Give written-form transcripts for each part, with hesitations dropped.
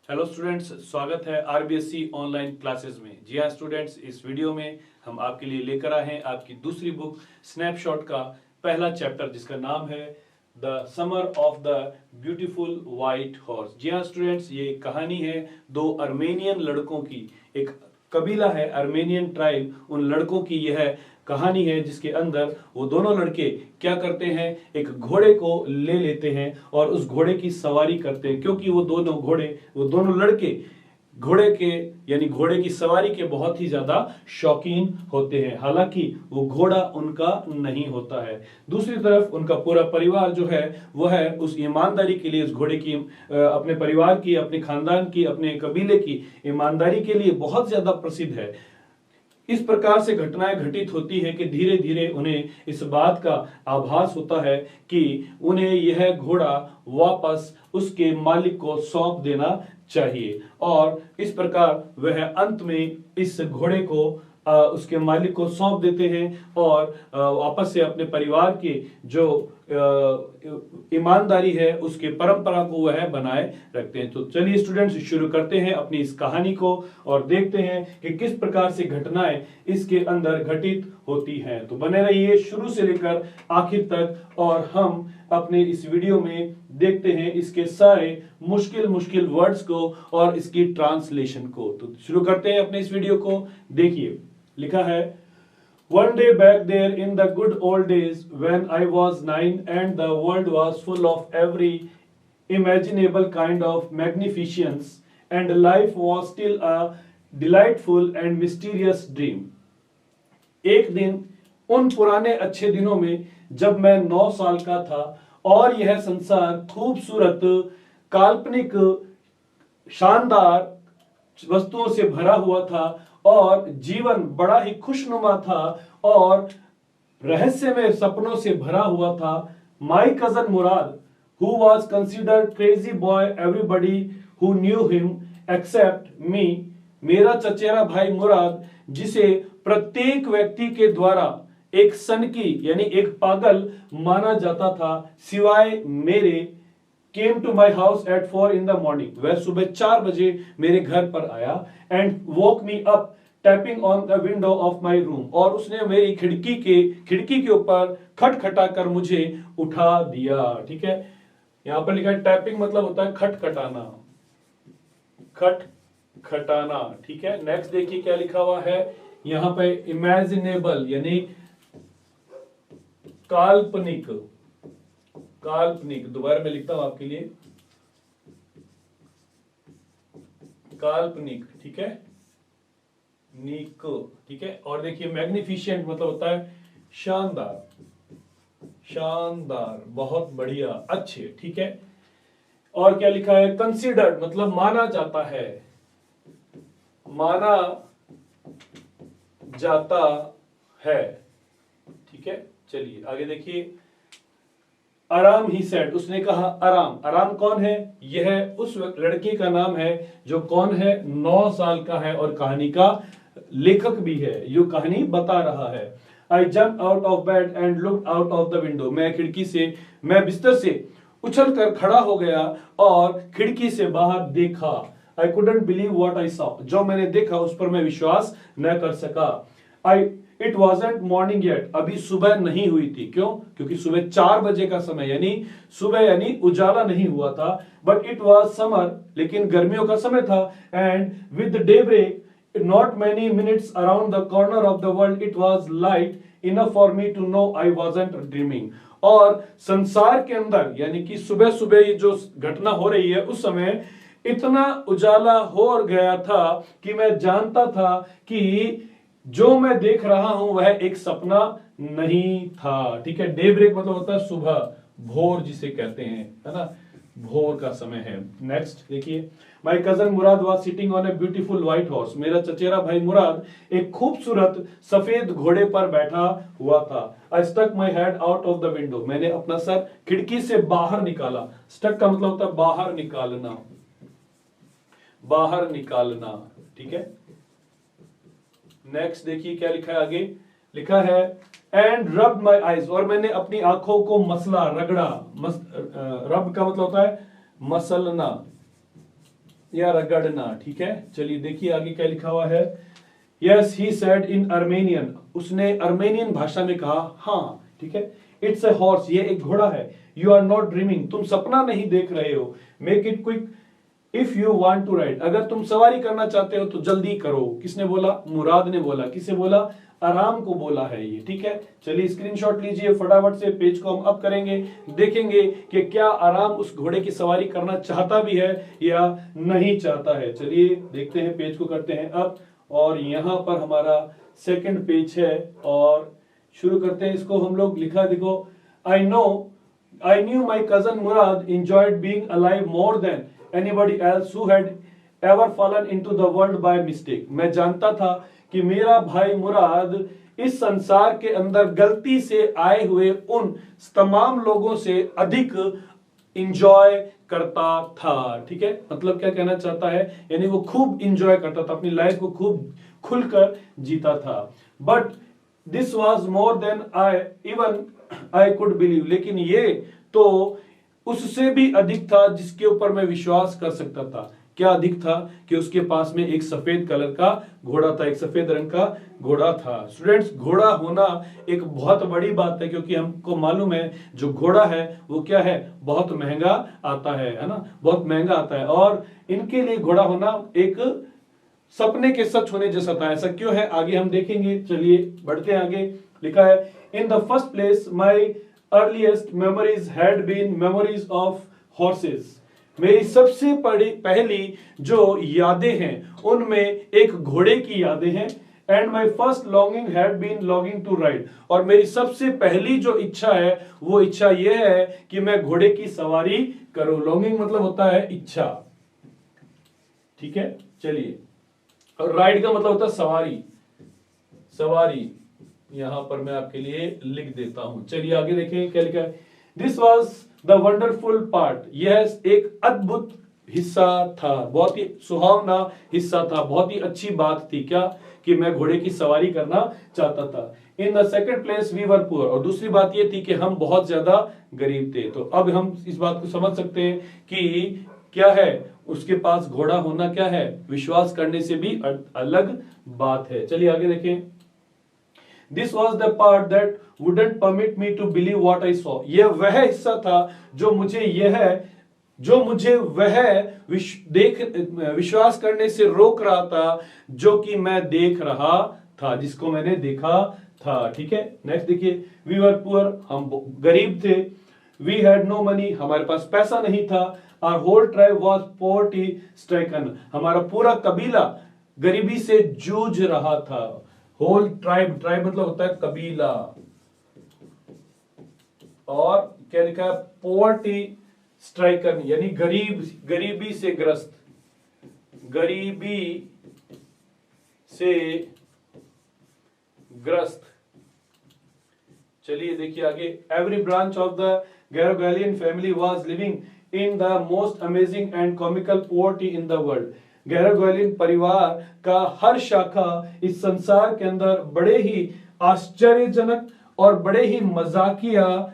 Hello students, स्वागत है RBSC online classes में। जी हाँ स्टूडेंट्स, इस वीडियो में हम आपके लिए लेकर आए हैं आपकी दूसरी बुक स्नैपशॉट का पहला चैप्टर, जिसका नाम है the summer of the beautiful white horse. जी हाँ स्टूडेंट्स, ये कहानी है दो अर्मेनियन लड़कों की। एक कबीला है अर्मेनियन ट्राइब, उन लड़कों की यह कहानी है जिसके अंदर वो दोनों लड़के क्या करते हैं, एक घोड़े को ले लेते हैं और उस घोड़े की सवारी करते हैं, क्योंकि वो दोनों लड़के घोड़े के यानी घोड़े की सवारी के बहुत ही ज्यादा शौकीन होते हैं। हालांकि वो घोड़ा उनका नहीं होता है। दूसरी तरफ उनका पूरा परिवार जो है वह है उस ईमानदारी के लिए, उस घोड़े की अपने परिवार की, अपने खानदान की, अपने कबीले की ईमानदारी के लिए बहुत ज्यादा प्रसिद्ध है। इस प्रकार से घटनाएं घटित होती है कि धीरे धीरे उन्हें इस बात का आभास होता है कि उन्हें यह घोड़ा वापस उसके मालिक को सौंप देना चाहिए, और इस प्रकार वह अंत में इस घोड़े को उसके मालिक को सौंप देते हैं और वापस से अपने परिवार के जो ईमानदारी है उसके परंपरा को वह बनाए रखते हैं। तो चलिए स्टूडेंट्स, शुरू करते हैं अपनी इस कहानी को और देखते हैं कि किस प्रकार से घटनाएं इसके अंदर घटित होती हैं। तो बने रहिए शुरू से लेकर आखिर तक और हम अपने इस वीडियो में देखते हैं इसके सारे मुश्किल मुश्किल वर्ड्स को और इसकी ट्रांसलेशन को। तो शुरू करते हैं अपने इस वीडियो को। देखिए, लिखा है, One day back there in the good old days when I was 9 and the world was full of every imaginable kind of magnificence and life was still a delightful and mysterious dream. एक दिन उन पुराने अच्छे दिनों में जब मैं 9 साल का था और यह संसार खूबसूरत, काल्पनिक, शानदार वस्तुओं से भरा हुआ था और जीवन बड़ा ही खुशनुमा था और रहस्यमय सपनों से भरा हुआ था। My cousin Murad, who was considered crazy boy, everybody who knew him except me, मेरा चचेरा भाई मुराद, जिसे प्रत्येक व्यक्ति के द्वारा एक सनकी यानी एक पागल माना जाता था सिवाय मेरे, came to my house at 4 in the morning, वह सुबह 4 बजे मेरे घर पर आया and woke me up tapping on the window of my room, और उसने मेरी खिड़की के ऊपर खटखटा कर मुझे उठा दिया। ठीक है, यहां पर लिखा है टैपिंग मतलब होता है खटखटाना, खटखटाना। ठीक है, नेक्स्ट देखिए क्या लिखा हुआ है यहां पे, इमेजिनेबल यानी काल्पनिक। दोबारा मैं लिखता हूं आपके लिए, काल्पनिक। ठीक है, निको। ठीक है, और देखिए मैग्निफिशिएंट मतलब होता है शानदार, बहुत बढ़िया, अच्छे। ठीक है, और क्या लिखा है, कंसिडर्ड मतलब माना जाता है, ठीक है, चलिए आगे देखिए। आराम ही सेड, उसने कहा आराम कौन है, यह उस लड़के का नाम है जो कौन है, 9 साल का है और कहानी का लेखक भी है, जो कहानी बता रहा है। I jump out of bed and looked out of the window, मैं बिस्तर से उछल कर खड़ा हो गया और खिड़की से बाहर देखा। आई couldn't believe what I saw, जो मैंने देखा उस पर मैं विश्वास न कर सका। इट वॉजंट मॉर्निंग येट, अभी सुबह नहीं हुई थी। क्यों? क्योंकि सुबह 4 बजे का समय यानी सुबह यानी उजाला नहीं हुआ था। बट इट वॉज समर, लेकिन गर्मियों का समय था। And with daybreak not many minutes around the corner of the world it was light enough for me to know I wasn't dreaming, और संसार के अंदर यानी कि सुबह सुबह ये जो घटना हो रही है उस समय इतना उजाला हो गया था कि मैं जानता था कि जो मैं देख रहा हूं वह एक सपना नहीं था। ठीक है, डे ब्रेक मतलब होता है सुबह, भोर जिसे कहते हैं, है ना, भोर का समय है। नेक्स्ट देखिए, माई cousin Murad was sitting on a beautiful white horse, मेरा चचेरा भाई मुराद एक खूबसूरत सफेद घोड़े पर बैठा हुआ था। I stuck my head out of the window, मैंने अपना सर खिड़की से बाहर निकाला। स्टक का मतलब होता है बाहर निकालना। ठीक है, नेक्स्ट देखिए क्या लिखा है आगे, लिखा है एंड रब माई आईज, और मैंने अपनी आंखों को मसला, रगड़ा। रब का मतलब होता है मसलना, या रगड़ना, ठीक है। चलिए देखिए आगे क्या लिखा हुआ है। Yes he said in Armenian, उसने अर्मेनियन भाषा में कहा हाँ, ठीक है। इट्स ए हॉर्स, ये एक घोड़ा है। यू आर नॉट ड्रीमिंग, तुम सपना नहीं देख रहे हो। Make it quick if you want to ride, अगर तुम सवारी करना चाहते हो तो जल्दी करो। किसने बोला? मुराद ने बोला। किसे बोला? आराम को बोला है ये, ठीक है। चलिए स्क्रीनशॉट लीजिए फटाफट से, पेज को हम अप करेंगे, देखेंगे कि क्या आराम उस घोड़े की सवारी करना चाहता भी है या नहीं चाहता है। चलिए देखते हैं, पेज को करते हैं अप, और यहां पर हमारा सेकंड पेज है और शुरू करते हैं इसको हम लोग। लिखा देखो, I knew my cousin Murad enjoyed being alive more than anybody else who had ever fallen into the world by mistake. मैं जानता था कि मेरा भाई मुराद इस संसार के अंदर गलती से आए हुए उन तमाम लोगों से अधिक इंजॉय करता था, ठीक है। मतलब क्या कहना चाहता है, यानी वो खूब इंजॉय करता था, अपनी लाइफ को खूब खुलकर जीता था। But this was more than I could believe, लेकिन ये तो उससे भी अधिक था जिसके ऊपर मैं विश्वास कर सकता था। क्या अधिक था? कि उसके पास में एक सफेद कलर का घोड़ा था, एक सफेद रंग का घोड़ा था। स्टूडेंट्स, घोड़ा होना एक बहुत बड़ी बात है, क्योंकि हमको मालूम है जो घोड़ा है वो क्या है, बहुत महंगा आता है ना, बहुत महंगा आता है। और इनके लिए घोड़ा होना एक सपने के सच होने जैसा था। ऐसा क्यों है, आगे हम देखेंगे। चलिए बढ़ते हैं आगे। लिखा है, in the first place my earliest memories had been memories of horses. मेरी सबसे पहली जो यादें हैं उनमें एक घोड़े की यादें हैं। And my first longing had been longing to ride, और मेरी सबसे पहली जो इच्छा है वो इच्छा ये है कि मैं घोड़े की सवारी करूं। लॉन्गिंग मतलब होता है इच्छा, ठीक है। चलिए, और राइड का मतलब होता है सवारी। सवारी यहां पर मैं आपके लिए लिख देता हूं। चलिए आगे देखें क्या लिखा है। This was the wonderful part, यह एक अद्भुत हिस्सा था, बहुत ही सुहावना हिस्सा था, बहुत ही अच्छी बात थी। क्या? कि मैं घोड़े की सवारी करना चाहता था। In the second place we were poor, और दूसरी बात यह थी कि हम बहुत ज्यादा गरीब थे। तो अब हम इस बात को समझ सकते हैं कि क्या है, उसके पास घोड़ा होना क्या है, विश्वास करने से भी अलग बात है। चलिए आगे देखें। This was the part that wouldn't permit me to believe what I saw. यह वह हिस्सा था जो मुझे वह विश्वास करने से रोक रहा था जो कि मैं देख रहा था, जिसको मैंने देखा था, ठीक है। नेक्स्ट देखिए, we were poor, हम गरीब थे। We had no money, हमारे पास पैसा नहीं था। Our whole tribe was poverty stricken, हमारा पूरा कबीला गरीबी से जूझ रहा था। होल ट्राइब, ट्राइब मतलब होता है कबीला, और क्या लिखा है, पोवर्टी स्ट्राइकन यानी गरीबी से ग्रस्त, गरीबी से ग्रस्त। चलिए देखिए आगे। Every branch of the Garoghlanian family was living in the most amazing and comical poverty in the world. Garoghlanian परिवार का हर शाखा इस संसार के अंदर बड़े ही आश्चर्यजनक और बड़े ही मजाकिया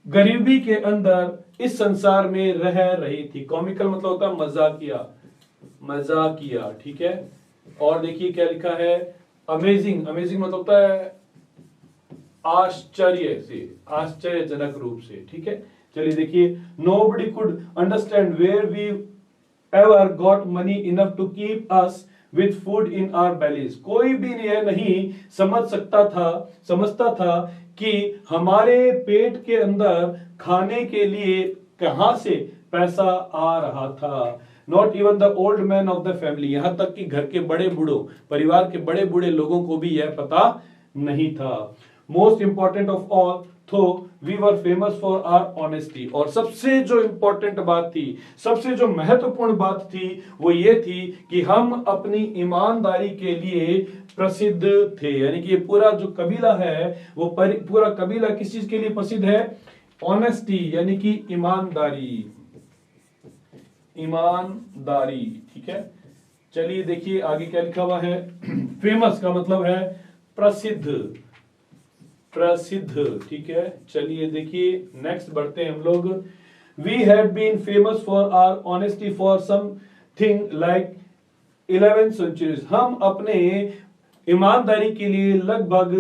गरीबी के अंदर इस संसार में रह रही थी। कॉमिकल मतलब होता है मजाकिया, मजाकिया, ठीक है। और देखिए क्या लिखा है, अमेजिंग, अमेजिंग मतलब होता है आश्चर्य से, आश्चर्यजनक रूप से, ठीक है। चलिए देखिए, nobody could understand where we ever got money enough to keep us with food in our bellies। कोई भी यह नहीं समझता था कि हमारे पेट के अंदर खाने के लिए कहां से पैसा आ रहा था। Not even the old man of the family, यहां तक कि घर के बड़े बूढ़ों, परिवार के बड़े बूढ़े लोगों को भी यह पता नहीं था। मोस्ट इंपॉर्टेंट ऑफ ऑल, तो we were famous for our honesty, और सबसे जो इंपॉर्टेंट बात थी, सबसे जो महत्वपूर्ण बात थी वो ये थी कि हम अपनी ईमानदारी के लिए प्रसिद्ध थे। यानी कि ये पूरा जो कबीला है वो पूरा कबीला किस चीज के लिए प्रसिद्ध है? ऑनेस्टी यानी कि ईमानदारी, ईमानदारी, ठीक है। चलिए देखिए आगे क्या लिखा हुआ है। फेमस का मतलब है प्रसिद्ध, प्रसिद्ध, ठीक है। चलिए देखिए नेक्स्ट बढ़ते हैं हम लोग। We had been famous for our honesty for something like 11 centuries। हम अपने ईमानदारी के लिए लगभग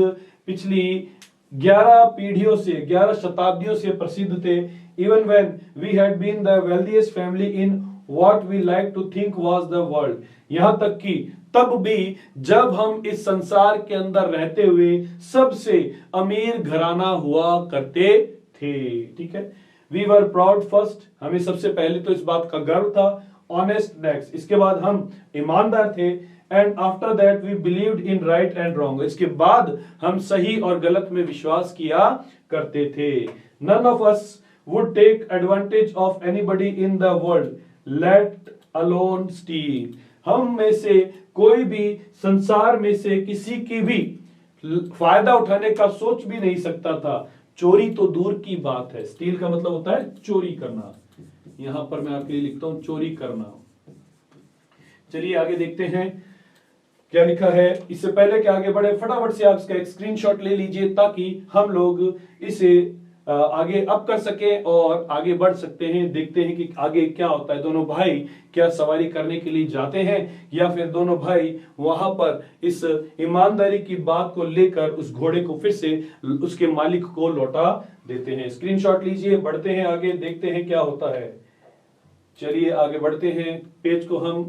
पिछली 11 पीढ़ियों से 11 शताब्दियों से प्रसिद्ध थे। Even when we had been the wealthiest family in what we like to think was the world. यहां तक कि तब भी जब हम इस संसार के अंदर रहते हुए सबसे अमीर घराना हुआ करते थे। ठीक है, वी वर प्राउड फर्स्ट, हमें सबसे पहले तो इस बात का गर्व था। ऑनेस्ट नेक्स्ट, इसके बाद हम ईमानदार थे। And after that we believed in right and wrong, इसके बाद हम सही और गलत में विश्वास किया करते थे। None of us would take advantage of anybody in the world, let alone steal. हम में से कोई भी संसार में से किसी की भी फायदा उठाने का सोच भी नहीं सकता था। चोरी तो दूर की बात है। स्टील का मतलब होता है चोरी करना। यहां पर मैं आपके लिए लिखता हूं चोरी करना। चलिए आगे देखते हैं क्या लिखा है। इससे पहले कि आगे बढ़े, फटाफट से आप इसका एक स्क्रीनशॉट ले लीजिए ताकि हम लोग इसे आगे अप कर सके और आगे बढ़ सकते हैं। देखते हैं कि आगे क्या होता है। दोनों भाई क्या सवारी करने के लिए जाते हैं या फिर दोनों भाई वहां पर इस ईमानदारी की बात को लेकर उस घोड़े को फिर से उसके मालिक को लौटा देते हैं। स्क्रीनशॉट लीजिए, बढ़ते हैं आगे, देखते हैं क्या होता है। चलिए आगे बढ़ते हैं, पेज को हम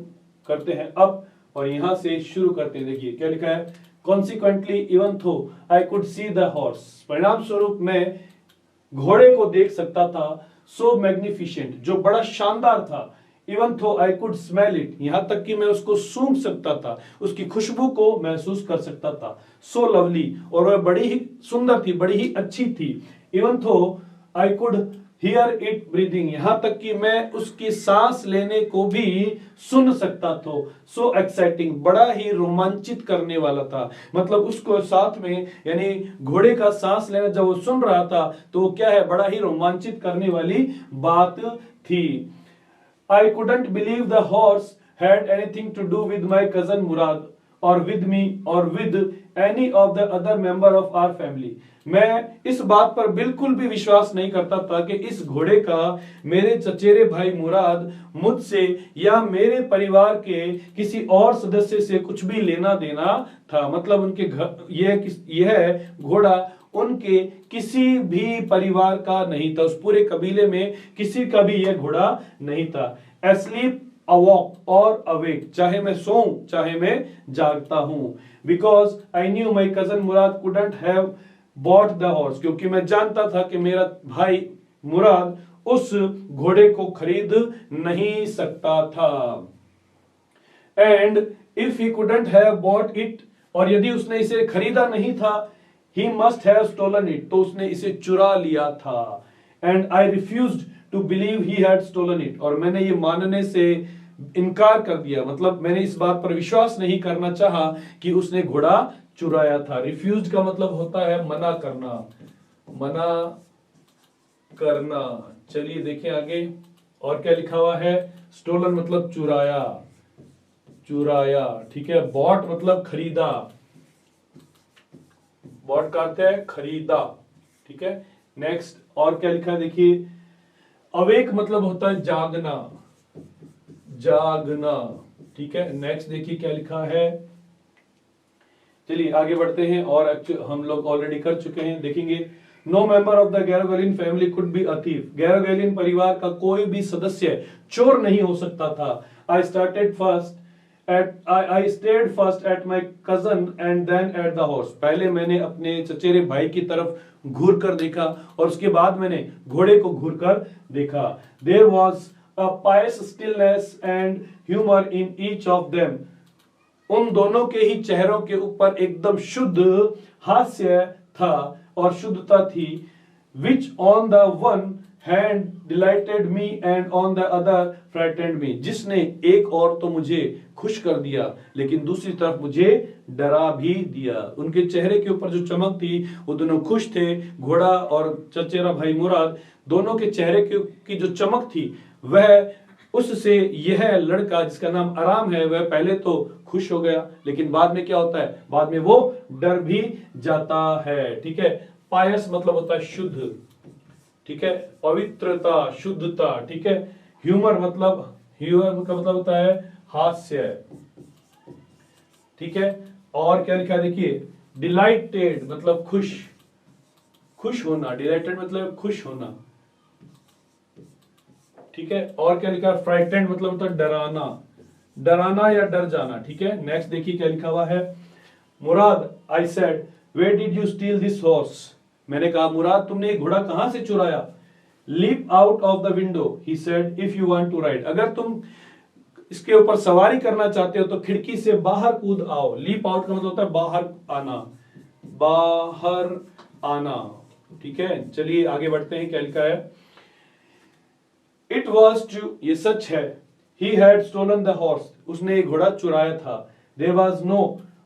करते हैं अप और यहां से शुरू करते हैं। देखिए क्या लिखा है। कॉन्सिक्वेंटली इवन थो I could see the horse, परिणाम स्वरूप मैं घोड़े को देख सकता था। सो मैग्निफिसेंट, जो बड़ा शानदार था। इवन थो आई कुड स्मेल इट, यहां तक कि मैं उसको सूंघ सकता था, उसकी खुशबू को महसूस कर सकता था। सो लवली, और वह बड़ी ही सुंदर थी, बड़ी ही अच्छी थी। इवन थो I could hear it breathing, यहां तक कि मैं उसकी सांस लेने को भी सुन सकता था। सो एक्साइटिंग, बड़ा ही रोमांचित करने वाला था। मतलब उसको साथ में, यानी घोड़े का सांस लेना जब वो सुन रहा था तो वो क्या है, बड़ा ही रोमांचित करने वाली बात थी। I couldn't believe the horse had anything to do with my cousin Mourad or with me or with any of the other member of our family. मैं इस बात पर बिल्कुल भी विश्वास नहीं करता था कि इस घोड़े का मेरे चचेरे भाई मुराद मुझसे या मेरे परिवार के किसी और सदस्य से कुछ भी लेना देना था। मतलब उनके घर यह घोड़ा उनके किसी भी परिवार का नहीं था, उस पूरे कबीले में किसी का भी यह घोड़ा नहीं था। एस्लीप अवॉक और अवेक, चाहे मैं सोऊं चाहे मैं जागता हूं। Because I knew my cousin Murad couldn't have bought the horse, क्योंकि मैं जानता था कि मेरा भाई मुराद उस घोड़े को खरीद नहीं सकता था। And if he couldn't have bought it, और यदि उसने इसे खरीदा नहीं था, he must have stolen it, तो उसने इसे चुरा लिया था। And I refused to believe he had stolen it, और मैंने ये मानने से इनकार कर दिया। मतलब मैंने इस बात पर विश्वास नहीं करना चाहा कि उसने घोड़ा चुराया था। रिफ्यूज का मतलब होता है मना करना, मना करना। चलिए देखें आगे और क्या लिखा हुआ है। स्टोलन मतलब चुराया, चुराया, ठीक है। बॉट मतलब खरीदा, बॉट का अर्थ है खरीदा, ठीक है। नेक्स्ट और क्या लिखा है देखिए। अवेक मतलब होता है जागना, जागना, ठीक है। नेक्स्ट देखिए क्या लिखा है। चलिए आगे बढ़ते हैं और हम लोग ऑलरेडी कर चुके हैं, देखेंगे। No member of the Garoghlanian family could be a thief, Garoghlanian परिवार का कोई भी सदस्य चोर नहीं हो सकता था। I stared first at my cousin and then at the horse, पहले मैंने अपने चचेरे भाई की तरफ घूर कर देखा और उसके बाद मैंने घोड़े को घूर कर देखा। There was a pious stillness and humour in each of them, उन दोनों के ही चेहरों के ऊपर एकदम शुद्ध हास्य था और शुद्धता थी। Which on the one hand delighted me and on the other frightened me, जिसने एक और तो मुझे खुश कर दिया लेकिन दूसरी तरफ मुझे डरा भी दिया। उनके चेहरे के ऊपर जो चमक थी वो दोनों खुश थे। घोड़ा और चचेरा भाई मुराद दोनों के चेहरे की जो चमक थी वह उससे यह लड़का जिसका नाम आराम है वह पहले तो खुश हो गया लेकिन बाद में क्या होता है, बाद में वो डर भी जाता है, ठीक है। पायस मतलब होता है शुद्ध, ठीक है, पवित्रता, शुद्धता, ठीक है। ह्यूमर मतलब ह्यूमर का मतलब होता है हास्य, ठीक है। और क्या लिखा है देखिए, डिलाइटेड मतलब खुश, खुश होना, डिलाइटेड मतलब खुश होना, ठीक है। और क्या लिखा है, फ्राइटेंड मतलब होता है डराना, डराना या डर जाना, ठीक है। नेक्स्ट देखिए क्या लिखा हुआ है, Mourad I said where did you steal this horse, मैंने कहा मुराद तुमने ये घोड़ा कहां से चुराया। Leap out of the window he said if you want to ride, अगर तुम इसके ऊपर सवारी करना चाहते हो तो खिड़की से बाहर कूद आओ। लीप आउट का मतलब होता है बाहर आना, बाहर आना, ठीक है। चलिए आगे बढ़ते हैं, क्या लिखा है, इट वॉज ट्रू, ये सच है, he had stolen the horse, उसने घोड़ा चुराया था। There was no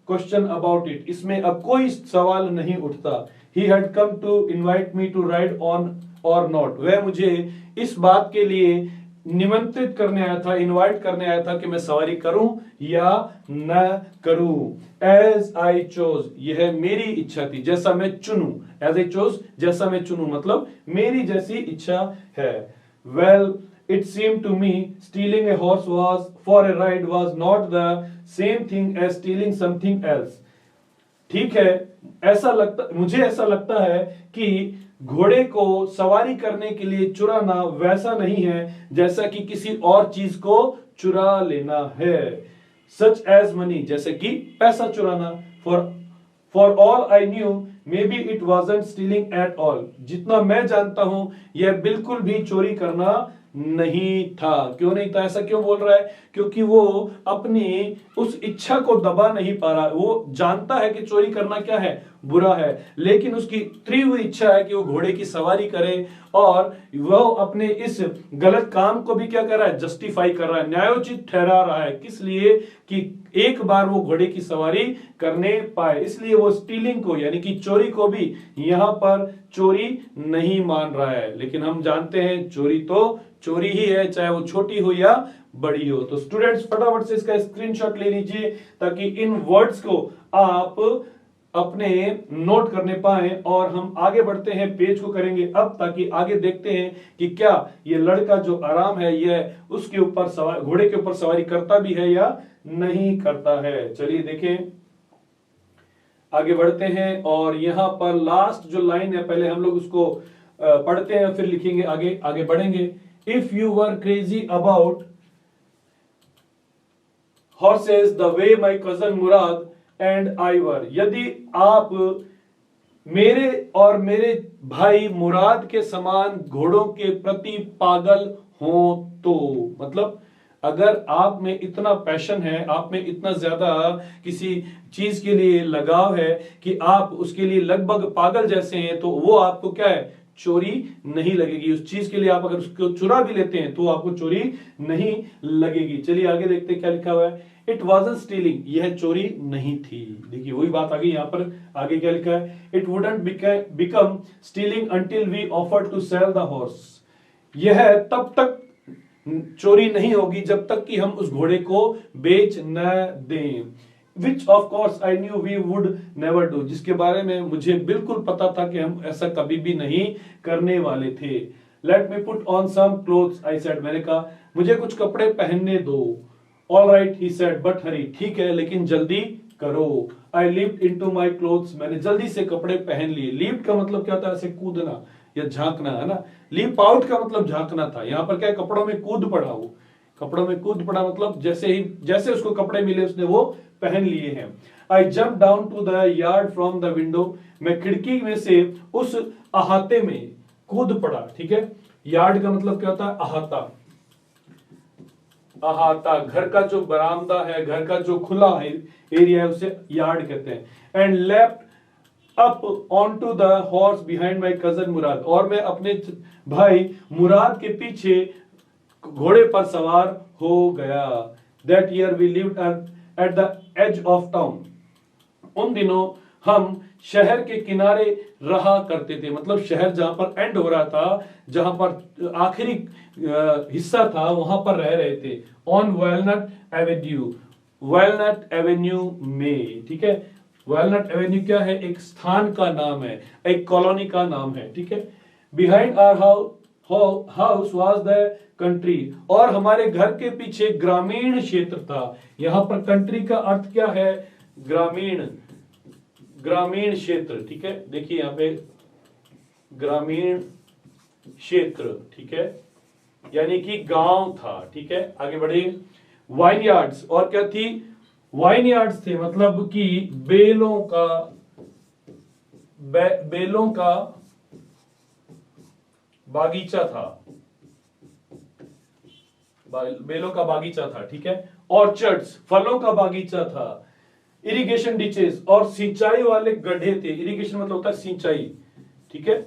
question about it, इसमें अब कोई सवाल नहीं उठता। He had come to invite me to ride on or not, वह मुझे इस बात के लिए निमंत्रित करने आया था, इनवाइट करने आया था कि मैं सवारी करूं या न करूं। एज आई चोज, यह मेरी इच्छा थी, जैसा मैं चुनूं, एज आई चोज जैसा मैं चुनूं मतलब मेरी जैसी इच्छा है। Well it seem to me stealing a horse was for a ride was not the same thing as stealing something else, ठीक है। मुझे ऐसा लगता है कि घोड़े को सवारी करने के लिए चुराना वैसा नहीं है जैसा कि किसी और चीज को चुरा लेना है। सच एज मनी, जैसे कि पैसा चुराना। For all I knew may be it wasn't stealing at all, जितना मैं जानता हूं यह बिल्कुल भी चोरी करना नहीं था। क्यों नहीं था, ऐसा क्यों बोल रहा है, क्योंकि वो अपनी उस इच्छा को दबा नहीं पा रहा। वो जानता है कि चोरी करना क्या है, बुरा है, लेकिन उसकी तीव्र इच्छा है कि वो घोड़े की सवारी करे और वह अपने इस गलत काम को भी क्या कर रहा है, जस्टिफाई कर रहा है, न्यायोचित ठहरा रहा है। किस लिए, कि एक बार वो घोड़े की सवारी करने पाए, इसलिए वो स्टीलिंग को यानी कि चोरी को भी यहां पर चोरी नहीं मान रहा है। लेकिन हम जानते हैं चोरी तो चोरी ही है, चाहे वो छोटी हो या बड़ी हो। तो स्टूडेंट्स फटाफट से इसका स्क्रीनशॉट ले लीजिए ताकि इन वर्ड्स को आप अपने नोट करने पाए। और हम आगे बढ़ते हैं, पेज को करेंगे अब, ताकि आगे देखते हैं कि क्या ये लड़का जो आराम है यह उसके ऊपर सवारी, घोड़े के ऊपर सवारी करता भी है या नहीं करता है। चलिए देखें, आगे बढ़ते हैं। और यहां पर लास्ट जो लाइन है, पहले हम लोग उसको पढ़ते हैं फिर लिखेंगे, आगे बढ़ेंगे। If you were crazy about horses the way my cousin Mourad and I were, यदि आप मेरे और मेरे भाई मुराद के समान घोड़ों के प्रति पागल हो तो, मतलब अगर आप में इतना पैशन है, आप में इतना ज्यादा किसी चीज के लिए लगाव है कि आप उसके लिए लगभग पागल जैसे हैं, तो वो आपको क्या है, चोरी नहीं लगेगी। उस चीज के लिए आप अगर उसको चुरा भी लेते हैं तो आपको चोरी नहीं लगेगी। चलिए आगे देखते हैं क्या लिखा हुआ है। इट वॉजंट स्टीलिंग, यह चोरी नहीं थी। देखिए वही बात आ गई यहां पर, आगे क्या लिखा है, it wouldn't become stealing until we offer to sell the horse, यह तब तक चोरी नहीं होगी जब तक कि हम उस घोड़े को बेच न दें। Which of course I knew we would never do, जिसके बारे में मुझे बिल्कुल पता था कि हम ऐसा कभी भी नहीं करने वाले थे। Let me put on some clothes, I said, मैंने कहा मुझे कुछ कपड़े पहनने दो। All right, he said, but hurry, ठीक है लेकिन जल्दी करो। I leaped into my clothes, मैंने जल्दी से कपड़े पहन लिए। Leap का मतलब क्या होता है, ऐसे कूदना या झांकना, है ना। लीप आउट का मतलब झांकना था, यहां पर क्या, कपड़ों में कूद पड़ा। वो कपड़ों में कूद पड़ा मतलब जैसे उसको कपड़े मिले उसने वो पहन लिए हैं। I jump down to the yard from the window, मैं खिड़की में से उस अहाते में कूद पड़ा, ठीक है। यार्ड का मतलब क्या होता है, अहाता, अहाता घर का जो बरामदा है, घर का जो खुला है एरिया है उसे यार्ड कहते हैं। And left up onto the horse behind my cousin Mourad, और मैं अपने भाई मुराद के पीछे घोड़े पर सवार हो गया। That year we lived at the edge of town, उन दिनों हम शहर के किनारे रहा करते थे, मतलब शहर जहां पर एंड हो रहा था, जहां पर आखिरी हिस्सा था, वहां पर रह रहे थे। On walnut Avenue, walnut Avenue में, ठीक है। वॉलनट एवेन्यू क्या है, एक स्थान का नाम है, एक कॉलोनी का नाम है, ठीक है। Behind our house was the country, और हमारे घर के पीछे ग्रामीण क्षेत्र था। यहां पर कंट्री का अर्थ क्या है? ग्रामीण, ग्रामीण क्षेत्र, ठीक है। देखिए यहां पे ग्रामीण क्षेत्र, ठीक है, यानी कि गांव था, ठीक है। आगे बढ़े। वाइन यार्ड्स, और क्या थी? वाइन यार्ड्स थे, मतलब कि बेलों का बेलों का बागीचा था, बेलों का बागीचा था, ठीक है। ऑर्चर्ड्स, फलों का बागीचा था। इरिगेशन डिचेस, और सिंचाई वाले गड्ढे थे। इरिगेशन मतलब होता है सिंचाई, ठीक है,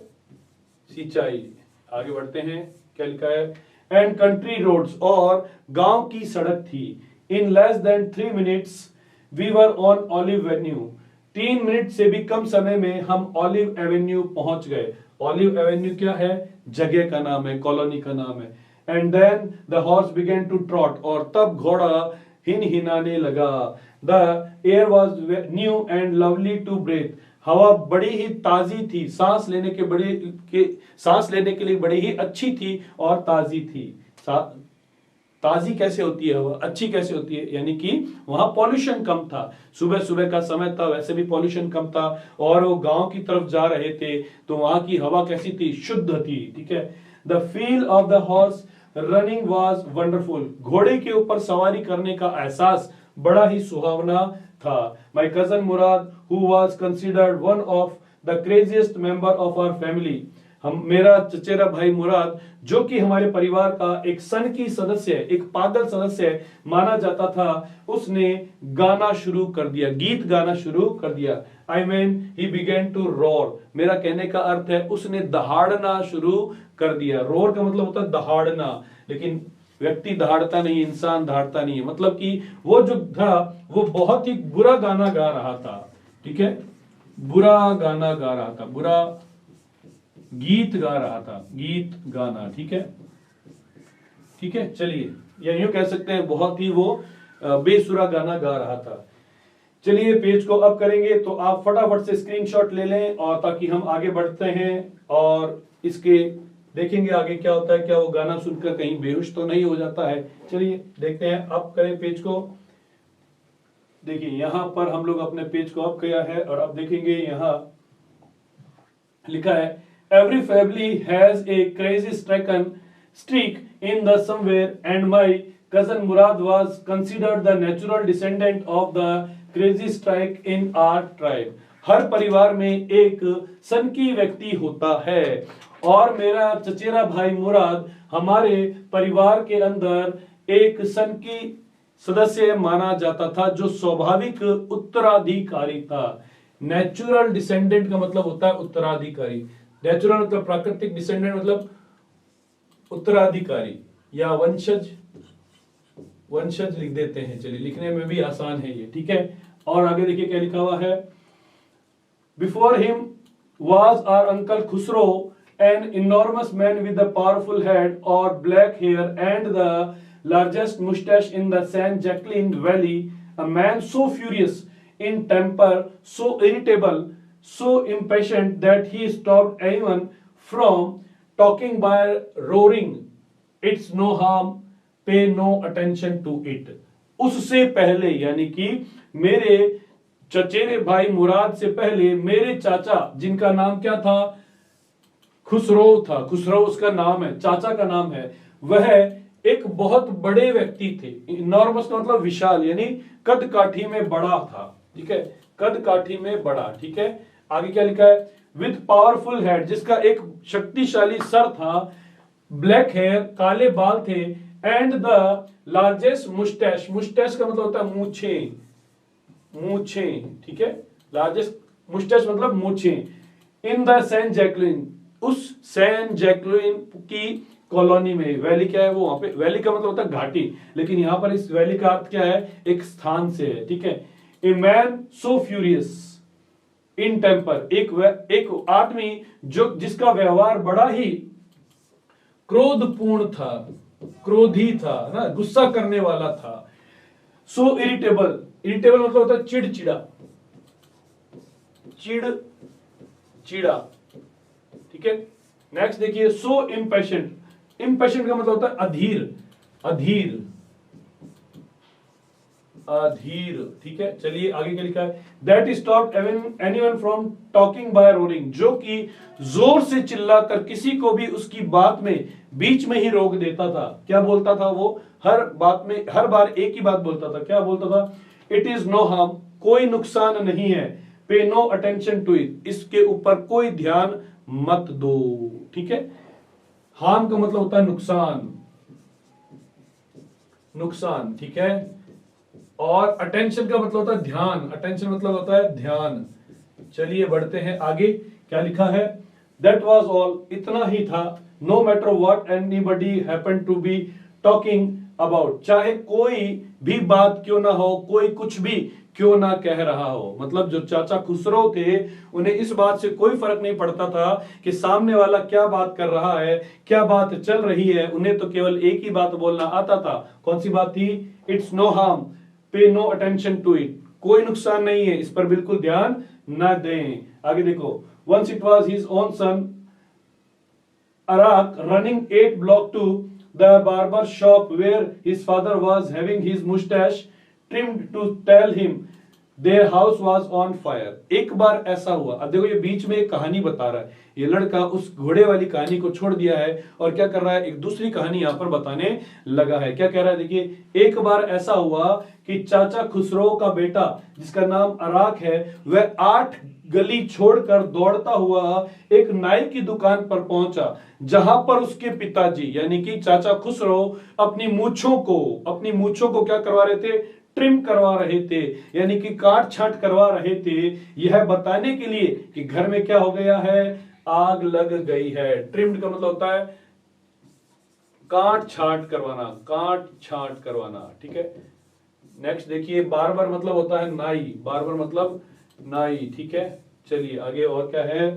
सिंचाई। आगे बढ़ते हैं, क्या लिखा है? एंड कंट्री रोड्स, और गांव की सड़क थी। In less than 3 minutes we were on Olive Avenue, 3 मिनट से भी कम समय में हम ऑलिव एवेन्यू पहुंच गए। ऑलिव एवेन्यू क्या है? जगह का नाम है, कॉलोनी का नाम है। And then the horse began to trot, और तब घोड़ा हिनहिनाने लगा। The air was new and lovely to breathe, हवा बड़ी ही ताजी थी, सांस लेने के लिए बड़ी ही अच्छी थी और ताजी थी। ताजी कैसे होती है हवा? अच्छी कैसे होती है? यानी कि वहां पॉल्यूशन कम था, सुबह सुबह का समय था, वैसे भी पॉल्यूशन कम था, और वो गांव की तरफ जा रहे थे, तो वहां की हवा कैसी थी? शुद्ध थी, ठीक है। The feel of the horse running was wonderful, घोड़े के ऊपर सवारी करने का एहसास बड़ा ही सुहावना था। My cousin Mourad, who was considered one of the craziest member of our family, मेरा चचेरा भाई मुराद, जो कि हमारे परिवार का एक सनकी सदस्य है, एक पागल सदस्य माना जाता था, उसने गाना शुरू कर दिया, गीत गाना शुरू कर दिया। I mean he began to roar, मेरा कहने का अर्थ है उसने दहाड़ना शुरू कर दिया। रोर का मतलब होता है दहाड़ना, लेकिन व्यक्ति दहाड़ता नहीं, इंसान दहाड़ता नहीं है। मतलब कि वो जो था वो बहुत ही बुरा गाना गा रहा था, ठीक है, बुरा गाना गा रहा था, बुरा गीत गा रहा था, गीत गाना, ठीक है, ठीक है। चलिए, या यूं कह सकते हैं बहुत ही वो बेसुरा गाना गा रहा था। चलिए पेज को अप करेंगे, तो आप फटाफट से स्क्रीनशॉट ले लें, और ताकि हम आगे बढ़ते हैं और इसके देखेंगे आगे क्या होता है। क्या वो गाना सुनकर कहीं बेहोश तो नहीं हो जाता है? चलिए देखते हैं, अप करें पेज को। देखिए यहां पर हम लोग अपने पेज को अप किया है, और अब देखेंगे यहां लिखा है every family has a crazy streak in the somewhere, and my cousin Murad was considered the natural descendant of the crazy streak in our tribe. हर परिवार में एक सनकी व्यक्ति होता है, और मेरा चचेरा भाई मुराद हमारे परिवार के अंदर एक सनकी सदस्य माना जाता था, जो स्वाभाविक उत्तराधिकारी था। नेचुरल डिसेंडेंट का मतलब होता है उत्तराधिकारी। नेचुरल मतलब प्राकृतिक, डिसेंडेंट मतलब उत्तराधिकारी या वंशज, वंशज लिख देते हैं, चलिए लिखने में भी आसान है ये, ठीक है। और आगे देखिए क्या लिखा हुआ है। Before him was our uncle Khosrove, an enormous man with a powerful head or black hair and the largest moustache in the San Joaquin valley, a man so furious in temper, so irritable, so impatient that he stopped anyone from talking by roaring, "It's no harm, pay no attention to it." उससे पहले, यानी कि मेरे चचेरे भाई मुराद से पहले, मेरे चाचा, जिनका नाम क्या था? खुसरो था, खुसरो उसका नाम है, चाचा का नाम है, वह एक बहुत बड़े व्यक्ति थे। इनॉर्मस का मतलब विशाल, यानी कद काठी में बड़ा था, ठीक है, कद काठी में बड़ा, ठीक है। आगे क्या लिखा है? विथ पावरफुल हेड, जिसका एक शक्तिशाली सर था, ब्लैक हेयर, काले बाल थे, and the largest moustache, moustache का मतलब होता है मूछे, मूछे, ठीक है, लार्जेस्ट मुस्टैच मतलब मूछे, इन द सैन जैकलिन, उस सैन जैकलिन की कॉलोनी में। वैली क्या है? वो वहां पे, वैली का मतलब होता है घाटी, लेकिन यहां पर इस वैली का अर्थ क्या है? एक स्थान से है, ठीक है। A man so furious in temper, एक आदमी जो जिसका व्यवहार बड़ा ही क्रोधपूर्ण था, क्रोधी था ना, गुस्सा करने वाला था। सो इरिटेबल, इरिटेबल मतलब होता है चिड़चिड़ा, चिड़चिड़ा, ठीक है। नेक्स्ट देखिए, सो इम्पेशेंट। इम्पेशेंट का मतलब होता है अधीर, अधीर, अधीर, ठीक है। चलिए आगे क्या लिखा है, that stop anyone from talking by roaring, जो कि जोर से चिल्लाकर किसी को भी उसकी बात में बीच में ही रोक देता था। क्या बोलता था वो, हर बात में हर बार एक ही बात बोलता था। क्या बोलता था, इट इज नो हार्म, कोई नुकसान नहीं है, पे नो अटेंशन टू इट, इसके ऊपर कोई ध्यान मत दो, ठीक है। हार्म का मतलब होता है नुकसान, नुकसान, ठीक है। और अटेंशन का मतलब होता है ध्यान, अटेंशन मतलब होता है ध्यान। चलिए बढ़ते हैं आगे, क्या लिखा है, दैट वॉज ऑल, इतना ही था, no matter what anybody happen to be talking about, चाहे कोई भी बात क्यों ना हो, कोई कुछ भी क्यों ना कह रहा हो। मतलब जो चाचा खुसरो थे उन्हें इस बात से कोई फर्क नहीं पड़ता था कि सामने वाला क्या बात कर रहा है, क्या बात चल रही है, उन्हें तो केवल एक ही बात बोलना आता था। कौन सी बात थी, इट्स नो हार्म, पे नो अटेंशन टू इट, कोई नुकसान नहीं है, इस पर बिल्कुल ध्यान न दें। आगे देखो, once it was his own son Arak running 8 block to the barber shop where his father was having his mustache trimmed to tell him their house was on fire। एक बार ऐसा हुआ, अब देखो ये बीच में एक कहानी बता रहा है, ये लड़का उस घोड़े वाली कहानी को छोड़ दिया है और क्या कर रहा है, एक दूसरी कहानी यहां पर बताने लगा है। क्या कह रहा है, देखिए, एक बार ऐसा हुआ कि चाचा खुसरो का बेटा जिसका नाम अराक है, वह 8 गली छोड़कर दौड़ता हुआ एक नाई की दुकान पर पहुंचा, जहां पर उसके पिताजी यानी कि चाचा खुसरो अपनी मूछों को क्या करवा रहे थे, ट्रिम करवा रहे थे, यानी कि काट छांट करवा रहे थे, यह बताने के लिए कि घर में क्या हो गया है, आग लग गई है। ट्रिम्ड का मतलब होता है काट छांट करवाना, काट छांट करवाना, ठीक है। नेक्स्ट देखिए, बार्बर मतलब होता है नाई, बार्बर मतलब नाई, ठीक है। चलिए आगे और क्या है,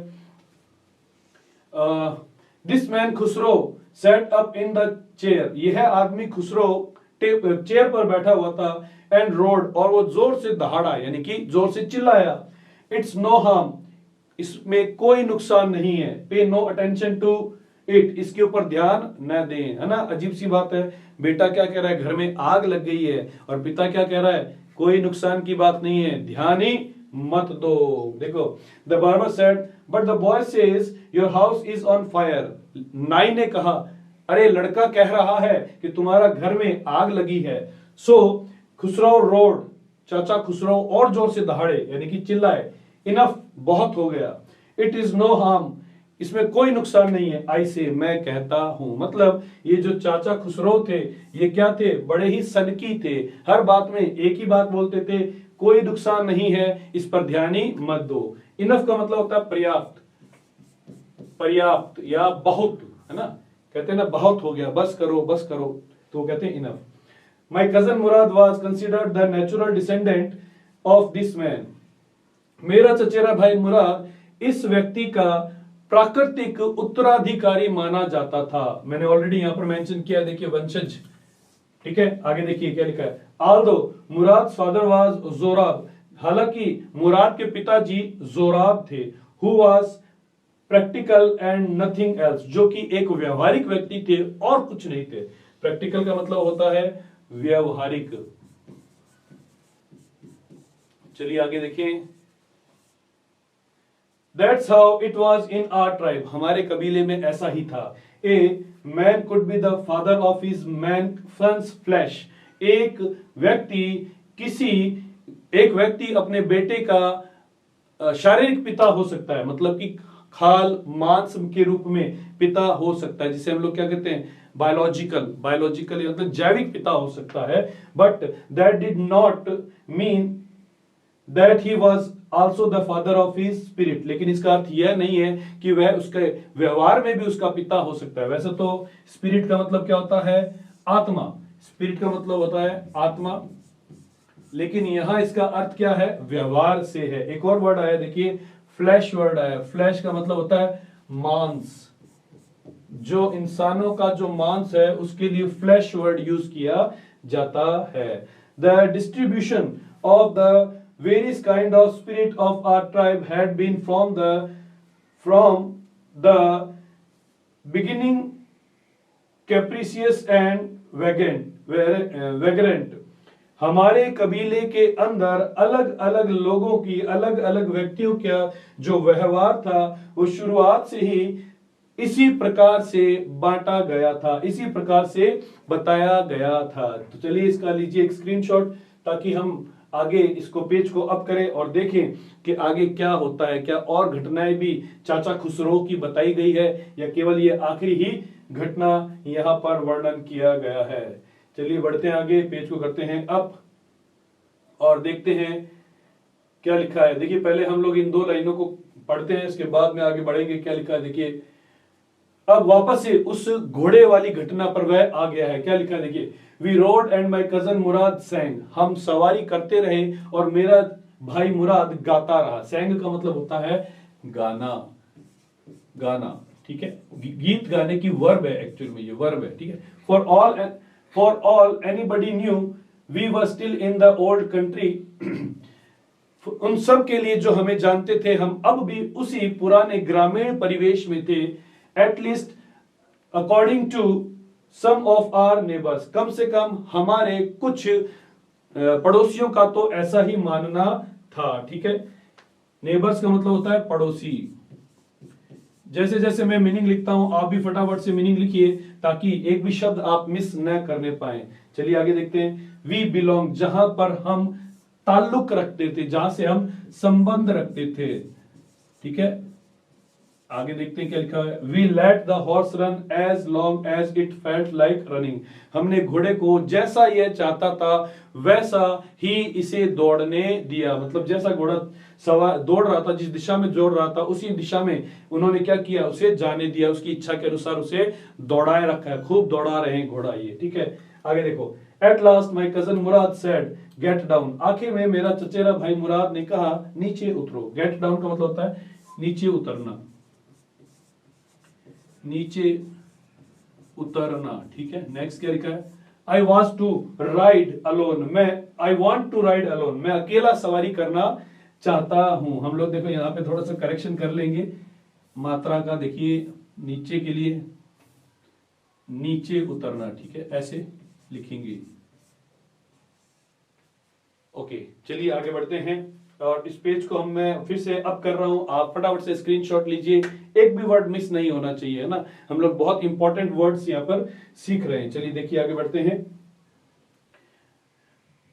this man Khusro set up in the chair, यह आदमी खुसरो चेयर पर बैठा हुआ था, एंड रोड, और वो जोर से दहाड़ा यानी कि जोर से चिल्लाया, इट्स नो हार्म, इसमें कोई नुकसान नहीं है, पे नो अटेंशन टू इट, इसके ऊपर ध्यान न दें। है ना, अजीब सी बात है, बेटा क्या कह रहा है, घर में आग लग गई है, और पिता क्या कह रहा है, कोई नुकसान की बात नहीं है, ध्यान ही मत दो। देखो, the barber said but the boy says your house is on fire, नाई ने कहा, अरे लड़का कह रहा है कि तुम्हारा घर में आग लगी है। सो खुसरो रोड, चाचा खुसरो और जोर से दहाड़े यानी कि चिल्लाए, इनफ, बहुत हो गया, इट इज नो हार्म, इसमें कोई नुकसान नहीं है, आई से, मैं कहता हूं। मतलब ये जो चाचा खुसरो थे ये क्या थे, बड़े ही सनकी थे, हर बात में एक ही बात बोलते थे, कोई नुकसान नहीं है, इस पर ध्यान ही मत दो। इनफ का मतलब होता है पर्याप्त, पर्याप्त या बहुत, है ना, कहते हैं ना बहुत हो गया, बस करो बस करो, तो कहते हैं enough. My cousin Murad was considered the natural descendant of this man, मेरा चचेरा भाई मुराद इस व्यक्ति का प्राकृतिक उत्तराधिकारी माना जाता था। मैंने ऑलरेडी यहां पर मेंशन किया, देखिए वंशज, ठीक है। आगे देखिए क्या लिखा है, आल्दो मुराद फादर वाज जोराब, हालांकि मुराद के पिताजी जोराब थे, who was practical and nothing else, जो कि एक व्यवहारिक व्यक्ति थे और कुछ नहीं थे। प्रैक्टिकल का मतलब होता है व्यवहारिक। चलिए आगे देखें, That's how it was in our tribe, हमारे कबीले में ऐसा ही था। A man could be the father of his son's flesh, एक व्यक्ति अपने बेटे का शारीरिक पिता हो सकता है, मतलब कि खाल मांस के रूप में पिता हो सकता है, जिसे हम लोग क्या कहते हैं, बायोलॉजिकल मतलब जैविक पिता हो सकता है। But that did not mean that he was also the father of his spirit, लेकिन इसका अर्थ यह नहीं है कि वह उसके व्यवहार में भी उसका पिता हो सकता है। वैसे तो स्पिरिट का मतलब क्या होता है, आत्मा, स्पिरिट का मतलब होता है आत्मा, लेकिन यहां इसका अर्थ क्या है, व्यवहार से है। एक और वर्ड आया, देखिए फ्लैश वर्ड आया, फ्लैश का मतलब होता है मांस, जो इंसानों का जो मांस है उसके लिए फ्लैश वर्ड यूज किया जाता है। The distribution of the various kind of spirit of our tribe had been from the beginning capricious and vagrant. हमारे कबीले के अंदर अलग अलग लोगों की, अलग अलग व्यक्तियों का जो व्यवहार था वो शुरुआत से ही इसी प्रकार से बांटा गया था, इसी प्रकार से बताया गया था। तो चलिए इसका लीजिए एक स्क्रीनशॉट, ताकि हम आगे इसको पेज को अप करें और देखें कि आगे क्या होता है। क्या और घटनाएं भी चाचा खुसरो की बताई गई है या केवल ये आखिरी ही घटना यहां पर वर्णन किया गया है। चलिए बढ़ते हैं आगे, पेज को करते हैं अप और देखते हैं क्या लिखा है। देखिए पहले हम लोग इन 2 लाइनों को पढ़ते हैं, इसके बाद में आगे बढ़ेंगे। क्या लिखा है देखिए, अब वापस से उस घोड़े वाली घटना पर वह आ गया है। क्या लिखा है देखिए, we rode and my cousin Mourad sang. हम सवारी करते रहे और मेरा भाई मुराद गाता रहा। सैंग का मतलब होता है गाना, गाना, ठीक है। गीत गाने की वर्ब है, एक्चुअल में ये वर्ब है, ठीक है। For all anybody knew we were still in the old country. उन सब के लिए जो हमें जानते थे, हम अब भी उसी पुराने ग्रामीण परिवेश में थे। At least according to some of our neighbours. कम से कम हमारे कुछ पड़ोसियों का तो ऐसा ही मानना था, ठीक है। नेबर्स का मतलब होता है पड़ोसी। जैसे जैसे मैं मीनिंग लिखता हूं, आप भी फटाफट से मीनिंग लिखिए, ताकि एक भी शब्द आप मिस न करने पाए। चलिए आगे देखते हैं। वी बिलोंग, जहां पर हम ताल्लुक रखते थे, जहां से हम संबंध रखते थे, ठीक है। आगे देखते हैं क्या लिखा है। We let the horse run as long as it felt like running. हमने घोड़े को जैसा यह चाहता था वैसा ही इसे दौड़ने दिया। मतलब जैसा घोड़ा सवार दौड़ रहा था, जिस दिशा में दौड़ रहा था, उसी दिशा में उन्होंने क्या किया, उसे जाने दिया। उसकी इच्छा के अनुसार उसे दौड़ाए रखा है, खूब दौड़ा रहे हैं घोड़ा ये, ठीक है। आगे देखो। At last my cousin Murad said get down. आखिर में मेरा चचेरा भाई मुराद ने कहा नीचे उतरो। गेट डाउन का मतलब होता है नीचे उतरना, नीचे उतरना, ठीक है। नेक्स्ट क्या लिखा है। I want to ride alone. I want to ride alone, मैं अकेला सवारी करना चाहता हूं। हम लोग देखो यहां पे थोड़ा सा करेक्शन कर लेंगे मात्रा का। देखिए नीचे के लिए नीचे उतरना, ठीक है, ऐसे लिखेंगे। ओके चलिए आगे बढ़ते हैं और इस पेज को मैं फिर से अप कर रहा हूं। आप फटाफट से स्क्रीनशॉट लीजिए, एक भी वर्ड मिस नहीं होना चाहिए, है ना। हम लोग बहुत इंपॉर्टेंट वर्ड्स यहां पर सीख रहे हैं। चलिए देखिए आगे बढ़ते हैं।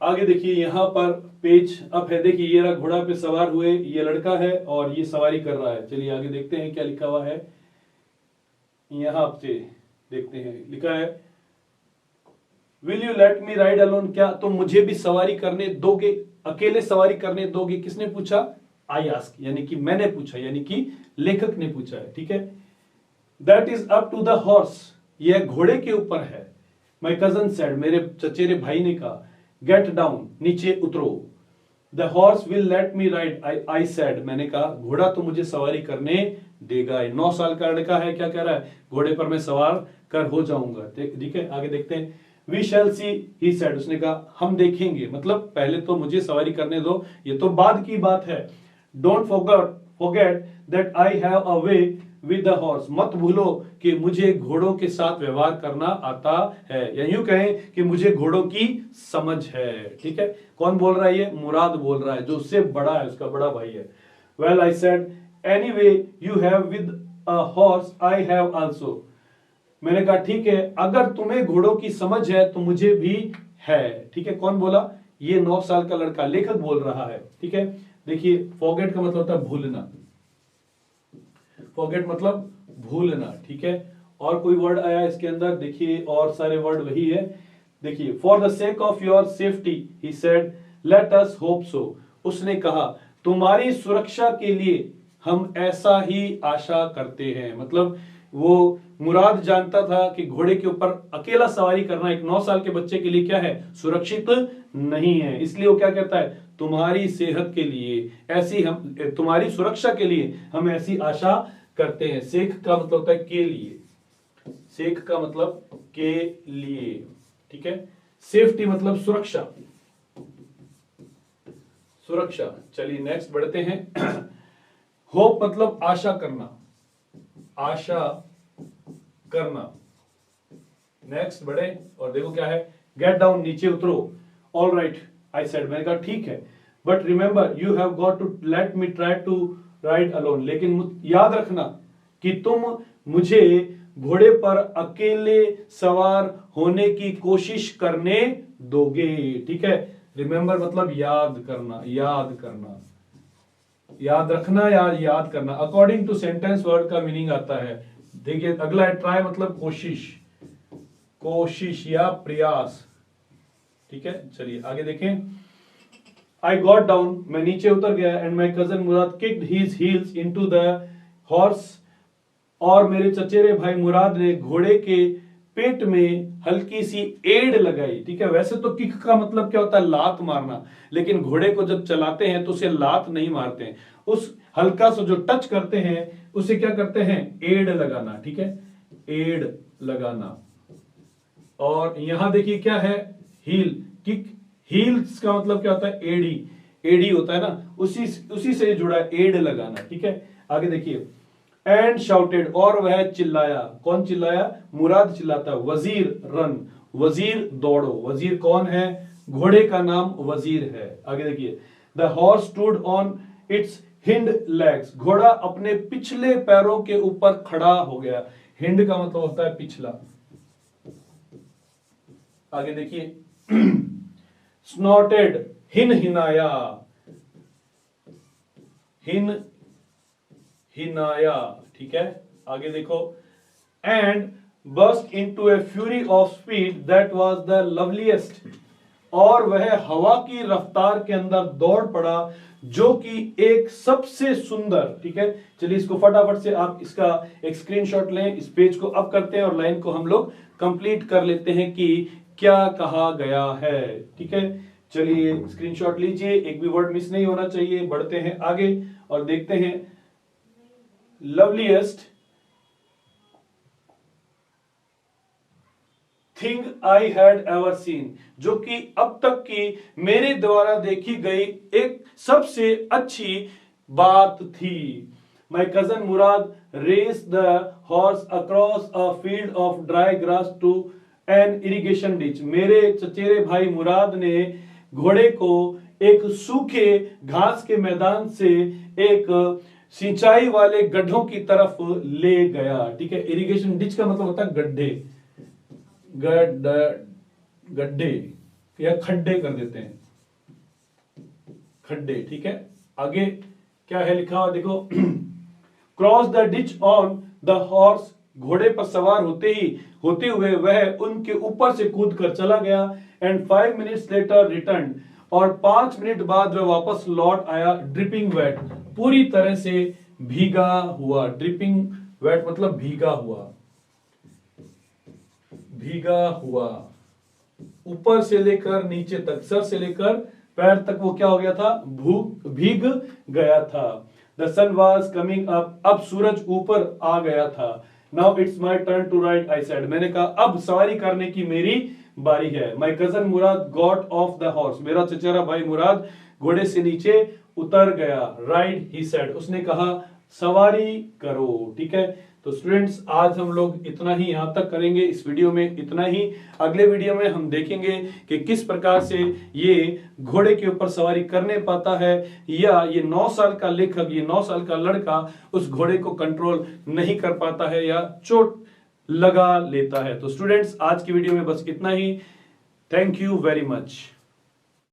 आगे देखिए यहां पर पेज अप है। देखिए ये रहा, घोड़ा पे सवार हुए ये लड़का है और ये सवारी कर रहा है। चलिए आगे देखते हैं क्या लिखा हुआ है। यहां से देखते हैं, लिखा है will you let me ride alone. क्या तुम मुझे भी सवारी करने दोगे, अकेले सवारी करने दोगे। किसने पूछा, आई आस्क, यानी कि मैंने पूछा, यानी कि लेखक ने पूछा है, ठीक है। That is up to the horse, यह घोड़े के ऊपर है। माई कजन सेड, मेरे चचेरे भाई ने कहा। गेट डाउन, नीचे उतरो। The horse will let me ride, I said, मैंने कहा घोड़ा तो मुझे सवारी करने देगा। 9 साल का लड़का है, क्या कह रहा है, घोड़े पर मैं सवार कर हो जाऊंगा, ठीक है। आगे देखते हैं। We shall C, he said, उसने कहा हम देखेंगे, मतलब पहले तो मुझे सवारी करने दो, ये तो बाद की बात है। Don't forget that I have a way with the horse, मत भूलो कि मुझे घोड़ों के साथ व्यवहार करना आता है, या यूं कहें कि मुझे घोड़ों की समझ है, ठीक है। कौन बोल रहा है, ये मुराद बोल रहा है, जो उससे बड़ा है, उसका बड़ा भाई है। Well I said anyway you have with a horse I have also. मैंने कहा ठीक है, अगर तुम्हें घोड़ों की समझ है तो मुझे भी है, ठीक है। कौन बोला, ये 9 साल का लड़का, लेखक बोल रहा है, ठीक है। देखिए फॉरगेट का मतलब होता है भूलना, फॉरगेट मतलब भूलना, ठीक है। और कोई वर्ड आया इसके अंदर, देखिए और सारे वर्ड वही है। देखिए for the sake of your safety he said let us hope so. उसने कहा तुम्हारी सुरक्षा के लिए हम ऐसा ही आशा करते हैं। मतलब वो मुराद जानता था कि घोड़े के ऊपर अकेला सवारी करना एक 9 साल के बच्चे के लिए क्या है, सुरक्षित नहीं है। इसलिए वो क्या कहता है, तुम्हारी सेहत के लिए ऐसी, हम तुम्हारी सुरक्षा के लिए हम ऐसी आशा करते हैं। सेख का मतलब होता है के लिए, सेख का मतलब के लिए, ठीक है। सेफ्टी मतलब सुरक्षा, सुरक्षा। चलिए नेक्स्ट बढ़ते हैं। होप मतलब आशा करना, आशा करना। नेक्स्ट बढ़े और देखो क्या है, गेट डाउन, नीचे उतरो। ऑल राइट आई सेड, मैंने कहा ठीक है, but remember you have got to let me try to ride alone, लेकिन याद रखना कि तुम मुझे घोड़े पर अकेले सवार होने की कोशिश करने दोगे। ठीक है, रिमेंबर मतलब याद करना, याद करना, याद रखना या याद करना। अकॉर्डिंग टू सेंटेंस वर्ड का मीनिंग आता है। देखिए अगला है ट्राई, मतलब कोशिश, कोशिश या प्रयास। ठीक है, चलिए आगे देखें। आई गॉट डाउन, मैं नीचे उतर गया, and my cousin Murad kicked his heels into the horse, और मेरे चचेरे भाई मुराद ने घोड़े के पेट में हल्की सी एड़ लगाई। ठीक है, वैसे तो किक का मतलब क्या होता है, लात मारना, लेकिन घोड़े को जब चलाते हैं तो उसे लात नहीं मारते हैं, उस हल्का सा जो टच करते हैं उसे क्या करते हैं, एड़ लगाना। ठीक है, एड़ लगाना। और यहां देखिए क्या है, हील, किक, हील्स का मतलब क्या होता है, एड़ी, एड़ी होता है ना, उसी से जुड़ा एड़ लगाना। ठीक है, आगे देखिए। एंड शाउटेड, और वह चिल्लाया। कौन चिल्लाया, मुराद चिल्लाता, वजीर रन, वजीर दौड़ो। वजीर कौन है, घोड़े का नाम वजीर है। आगे देखिए। The horse stood on it's hind legs, घोड़ा अपने पिछले पैरों के ऊपर खड़ा हो गया। हिंड का मतलब होता है पिछला। आगे देखिए। स्नॉटेड, हिन हिनाया, हिन हिनाया। ठीक है, आगे देखो। And burst into A fury of speed that was the loveliest, और वह हवा की रफ्तार के अंदर दौड़ पड़ा जो कि एक सबसे सुंदर। ठीक है, चलिए इसको फटाफट से आप इसका एक स्क्रीनशॉट लें, इस पेज को अप करते हैं और लाइन को हम लोग कंप्लीट कर लेते हैं कि क्या कहा गया है। ठीक है, चलिए स्क्रीनशॉट लीजिए, एक भी वर्ड मिस नहीं होना चाहिए। बढ़ते हैं आगे और देखते हैं। Loveliest thing I had ever seen, जो कि अब तक की मेरे द्वारा देखी गई एक सबसे अच्छी बात थी। My cousin Mourad race the horse across a field of dry grass to an irrigation ditch, मेरे चचेरे भाई मुराद ने घोड़े को एक सूखे घास के मैदान से एक सिंचाई वाले गड्ढों की तरफ ले गया। ठीक है, इरिगेशन डिच का मतलब होता है गड्ढे, गड्ढे या खड्डे कर देते हैं, खड्डे। ठीक है, आगे क्या है लिखा हुआ देखो। Cross the ditch on the horse, घोड़े पर सवार होते हुए वह उनके ऊपर से कूद कर चला गया। एंड 5 मिनट्स लेटर रिटर्न, और 5 मिनट बाद वह वापस लौट आया। ड्रिपिंग वेट, पूरी तरह से भीगा हुआ। ड्रिपिंग वेट मतलब भीगा हुआ, भीगा हुआ, ऊपर से लेकर नीचे तक, सर से लेकर पैर तक वो क्या हो गया था, भीग गया था। The sun was coming up, अब सूरज ऊपर आ गया था। Now it's my turn to ride I said, मैंने कहा अब सवारी करने की मेरी बारी है। My cousin Mourad got off the horse, मेरा चचेरा भाई मुराद घोड़े से नीचे उतर गया। राइड ही सेड, उसने कहा सवारी करो। ठीक है, तो स्टूडेंट्स आज हम लोग इतना ही यहां तक करेंगे, इस वीडियो में इतना ही। अगले वीडियो में हम देखेंगे कि किस प्रकार से ये घोड़े के ऊपर सवारी करने पाता है, या ये 9 साल का लेखक, ये 9 साल का लड़का उस घोड़े को कंट्रोल नहीं कर पाता है या चोट लगा लेता है। तो स्टूडेंट्स आज की वीडियो में बस इतना ही। Thank you very much.